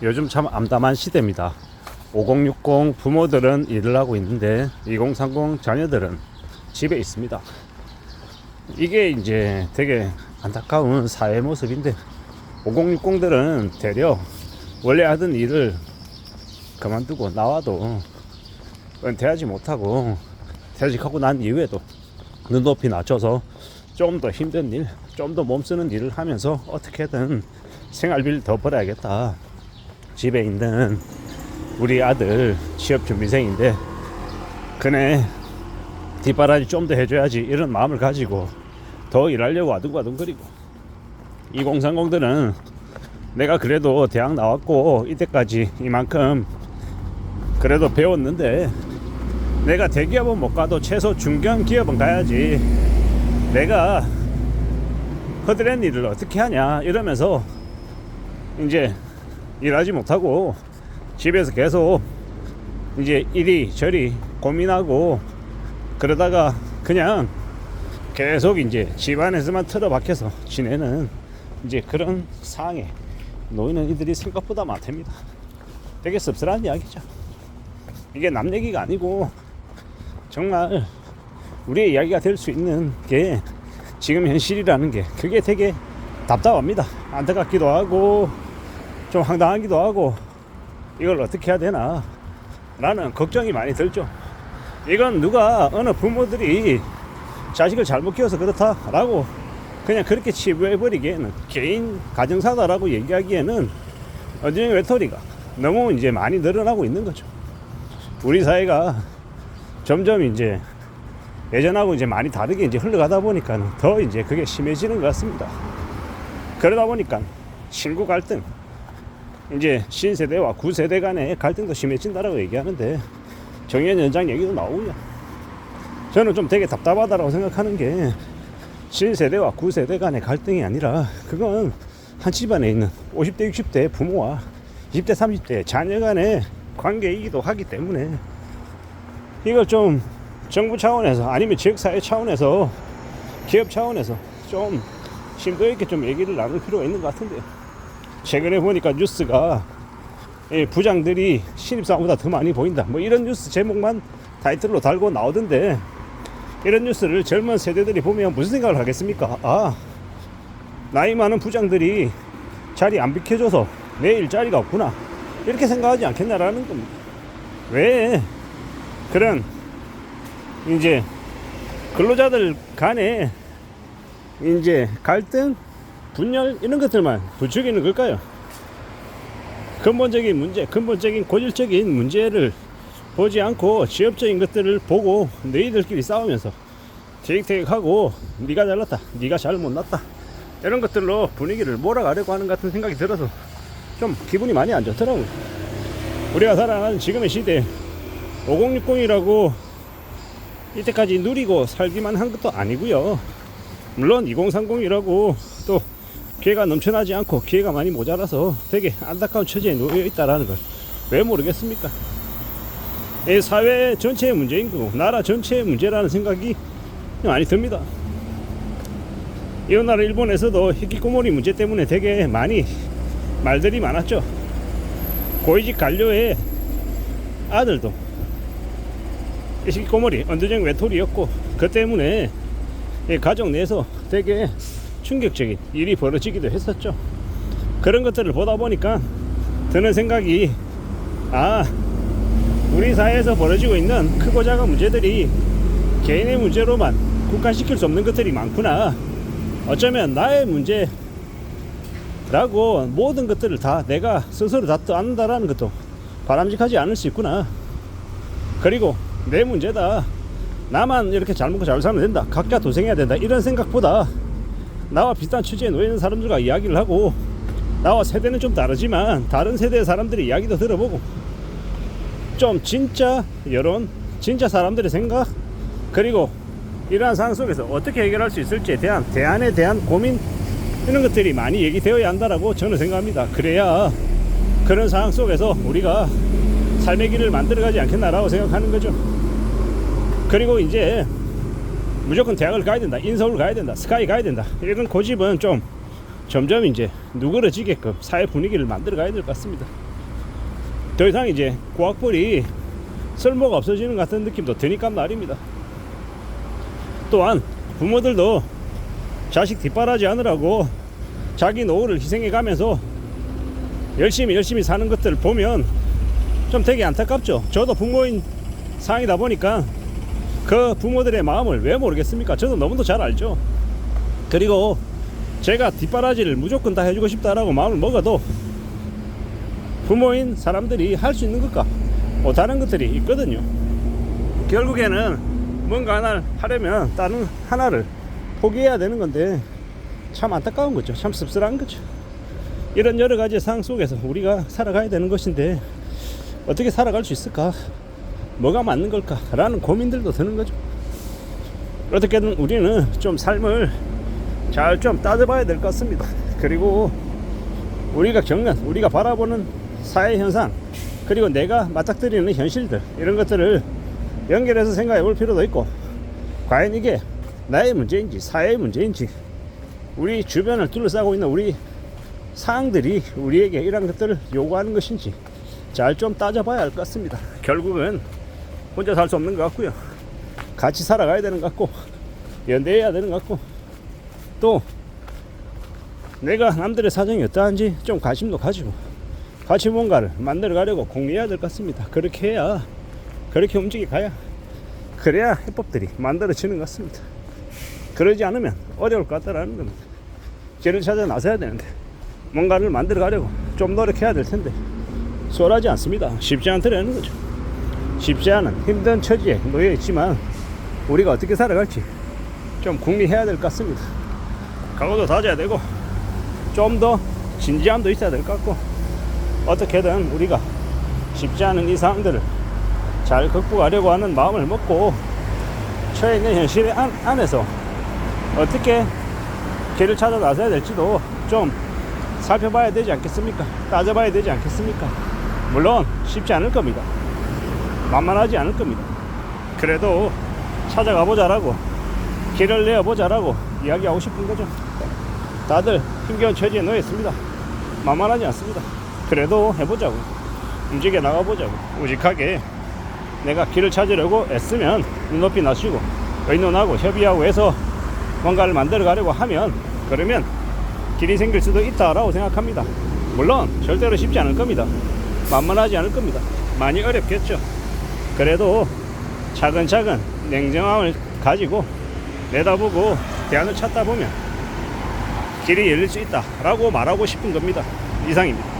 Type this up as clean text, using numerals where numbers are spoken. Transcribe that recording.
요즘 참 암담한 시대입니다. 5060 부모들은 일을 하고 있는데 2030 자녀들은 집에 있습니다. 이게 이제 되게 안타까운 사회 모습인데, 5060들은 되려 원래 하던 일을 그만두고 나와도 은퇴하지 못하고 퇴직하고 난 이후에도 눈높이 낮춰서 좀 더 힘든 일, 좀 더 몸쓰는 일을 하면서 어떻게든 생활비를 더 벌어야겠다. 집에 있는 우리 아들 취업준비생인데 그네 뒷바라지 좀 더 해줘야지, 이런 마음을 가지고 더 일하려고 아둥바둥거리고, 2030들은 내가 그래도 대학 나왔고 이때까지 이만큼 그래도 배웠는데 내가 대기업은 못 가도 최소 중견기업은 가야지, 내가 허드렛 일을 어떻게 하냐 이러면서 이제 일하지 못하고 집에서 계속 이제 이리저리 고민하고 그러다가 그냥 계속 이제 집안에서만 틀어박혀서 지내는 이제 그런 상황에 놓이는 이들이 생각보다 많답니다. 되게 씁쓸한 이야기죠. 이게 남 얘기가 아니고 정말 우리의 이야기가 될 수 있는 게 지금 현실이라는 게, 그게 되게 답답합니다. 안타깝기도 하고 좀 황당하기도 하고, 이걸 어떻게 해야 되나 라는 걱정이 많이 들죠. 이건 누가 어느 부모들이 자식을 잘못 키워서 그렇다라고 그냥 그렇게 치부해버리기에는, 개인 가정사다라고 얘기하기에는 어딘가 외톨이가 너무 이제 많이 늘어나고 있는 거죠. 우리 사회가 점점 이제 예전하고 이제 많이 다르게 이제 흘러가다 보니까 더 이제 그게 심해지는 것 같습니다. 그러다 보니까 친구 갈등, 이제 신세대와 구세대 간의 갈등도 심해진다라고 얘기하는데 정의연 연장 얘기도 나오고요. 저는 좀 되게 답답하다라고 생각하는 게, 신세대와 구세대 간의 갈등이 아니라 그건 한 집안에 있는 50대 60대 부모와 20대 30대 자녀 간의 관계이기도 하기 때문에 이걸 좀 정부 차원에서 아니면 지역사회 차원에서 기업 차원에서 좀 심도 있게 좀 얘기를 나눌 필요가 있는 것 같은데요. 최근에 보니까 뉴스가 부장들이 신입사원보다 더 많이 보인다, 뭐 이런 뉴스 제목만 타이틀로 달고 나오던데, 이런 뉴스를 젊은 세대들이 보면 무슨 생각을 하겠습니까? 아, 나이 많은 부장들이 자리 안 비켜줘서 내 일자리가 없구나, 이렇게 생각하지 않겠냐라는 겁니다. 왜 그런 이제 근로자들 간에 이제 갈등, 분열 이런 것들만 부추기는 걸까요? 근본적인 문제, 근본적인 고질적인 문제를 보지 않고 지엽적인 것들을 보고 너희들끼리 싸우면서 티격태격하고 네가 잘났다, 네가 잘 못났다, 이런 것들로 분위기를 몰아가려고 하는 것 같은 생각이 들어서 좀 기분이 많이 안 좋더라고요. 우리가 살아가는 지금의 시대에 5060이라고 이때까지 누리고 살기만 한 것도 아니고요. 물론 2030이라고 또 기회가 넘쳐나지 않고 기회가 많이 모자라서 되게 안타까운 처지에 놓여 있다라는 걸 왜 모르겠습니까? 이 사회 전체의 문제인 거고 나라 전체의 문제라는 생각이 많이 듭니다. 이웃나라 일본에서도 히키코모리 문제 때문에 되게 많이 말들이 많았죠. 고위직 관료의 아들도 히키코모리 언제적 외톨이였고, 그 때문에 가정 내에서 되게 충격적인 일이 벌어지기도 했었죠. 그런 것들을 보다 보니까 드는 생각이, 아, 우리 사회에서 벌어지고 있는 크고 작은 문제들이 개인의 문제로만 국한시킬 수 없는 것들이 많구나, 어쩌면 나의 문제라고 모든 것들을 다 내가 스스로 다 떠안는다라는 것도 바람직하지 않을 수 있구나, 그리고 내 문제다, 나만 이렇게 잘 먹고 잘 살면 된다, 각자 도생해야 된다, 이런 생각보다 나와 비슷한 취지에 놓여있는 사람들과 이야기를 하고, 나와 세대는 좀 다르지만 다른 세대의 사람들의 이야기도 들어보고, 좀 진짜 여론, 진짜 사람들의 생각, 그리고 이러한 상황 속에서 어떻게 해결할 수 있을지에 대한 대안에 대한 고민, 이런 것들이 많이 얘기되어야 한다라고 저는 생각합니다. 그래야 그런 상황 속에서 우리가 삶의 길을 만들어가지 않겠나라고 생각하는 거죠. 그리고 이제 무조건 대학을 가야 된다, 인서울 가야 된다, 스카이 가야 된다, 이런 고집은 좀 점점 이제 누그러지게끔 사회 분위기를 만들어 가야 될 것 같습니다. 더 이상 이제 고학벌이 쓸모가 없어지는 같은 느낌도 드니까 말입니다. 또한 부모들도 자식 뒷바라지 하느라고 자기 노후를 희생해 가면서 열심히 사는 것들을 보면 좀 되게 안타깝죠. 저도 부모인 상황이다 보니까 그 부모들의 마음을 왜 모르겠습니까? 저도 너무도 잘 알죠. 그리고 제가 뒷바라지를 무조건 다 해주고 싶다라고 마음을 먹어도 부모인 사람들이 할 수 있는 것과 못하는 것들이 있거든요. 결국에는 뭔가 하나를 하려면 다른 하나를 포기해야 되는 건데 참 안타까운 거죠. 참 씁쓸한 거죠. 이런 여러 가지 상황 속에서 우리가 살아가야 되는 것인데 어떻게 살아갈 수 있을까? 뭐가 맞는 걸까? 라는 고민들도 드는 거죠. 어떻게든 우리는 좀 삶을 잘 좀 따져봐야 될 것 같습니다. 그리고 우리가 겪는, 우리가 바라보는 사회 현상, 그리고 내가 맞닥뜨리는 현실들, 이런 것들을 연결해서 생각해 볼 필요도 있고, 과연 이게 나의 문제인지 사회의 문제인지, 우리 주변을 둘러싸고 있는 우리 상황들이 우리에게 이런 것들을 요구하는 것인지 잘 좀 따져봐야 할 것 같습니다. 결국은 혼자 살 수 없는 것 같고요, 같이 살아가야 되는 것 같고, 연대해야 되는 것 같고, 또 내가 남들의 사정이 어떠한지 좀 관심도 가지고 같이 뭔가를 만들어 가려고 공유해야 될 것 같습니다. 그렇게 해야, 그렇게 움직여 가야, 그래야 해법들이 만들어지는 것 같습니다. 그러지 않으면 어려울 것 같다라는 겁니다. 길을 찾아 나서야 되는데, 뭔가를 만들어 가려고 좀 노력해야 될 텐데 수월하지 않습니다. 쉽지 않더라는 거죠. 쉽지 않은 힘든 처지에 놓여 있지만 우리가 어떻게 살아갈지 좀 궁리해야 될 것 같습니다. 각오도 다져야 되고 좀 더 진지함도 있어야 될 것 같고, 어떻게든 우리가 쉽지 않은 이 상황들을 잘 극복하려고 하는 마음을 먹고 처해 있는 현실 안에서 어떻게 길을 찾아 나서야 될지도 좀 살펴봐야 되지 않겠습니까? 따져봐야 되지 않겠습니까? 물론 쉽지 않을 겁니다. 만만하지 않을 겁니다. 그래도 찾아가 보자라고, 길을 내어 보자라고 이야기하고 싶은 거죠. 다들 힘겨운 처지에 놓여 있습니다. 만만하지 않습니다. 그래도 해보자고, 움직여 나가보자고, 우직하게 내가 길을 찾으려고 애쓰면 눈높이 낮추고 의논하고 협의하고 해서 뭔가를 만들어 가려고 하면, 그러면 길이 생길 수도 있다라고 생각합니다. 물론 절대로 쉽지 않을 겁니다. 만만하지 않을 겁니다. 많이 어렵겠죠. 그래도 차근차근 냉정함을 가지고 내다보고 대안을 찾다 보면 길이 열릴 수 있다라고 말하고 싶은 겁니다. 이상입니다.